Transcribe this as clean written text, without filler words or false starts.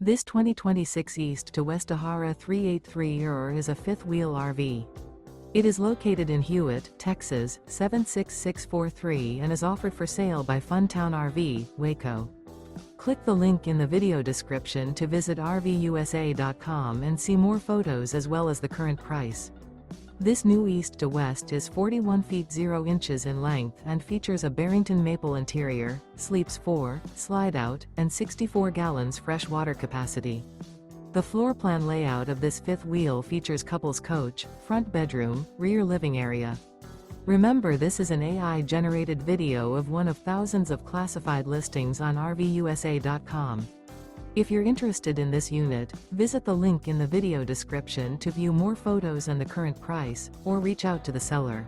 This 2026 East to West Ahara 383er is a fifth-wheel RV. It is located in Hewitt, Texas, 76643 and is offered for sale by Funtown RV, Waco. Click the link in the video description to visit RVUSA.com and see more photos as well as the current price. This new East to West is 41 feet 0 inches in length and features a Barrington Maple interior, sleeps 4, Slideout, and 64 gallons fresh water capacity. The floor plan layout of this fifth wheel features couples coach, front bedroom, rear living area. Remember, this is an AI-generated video of one of thousands of classified listings on RVUSA.com. If you're interested in this unit, visit the link in the video description to view more photos and the current price, or reach out to the seller.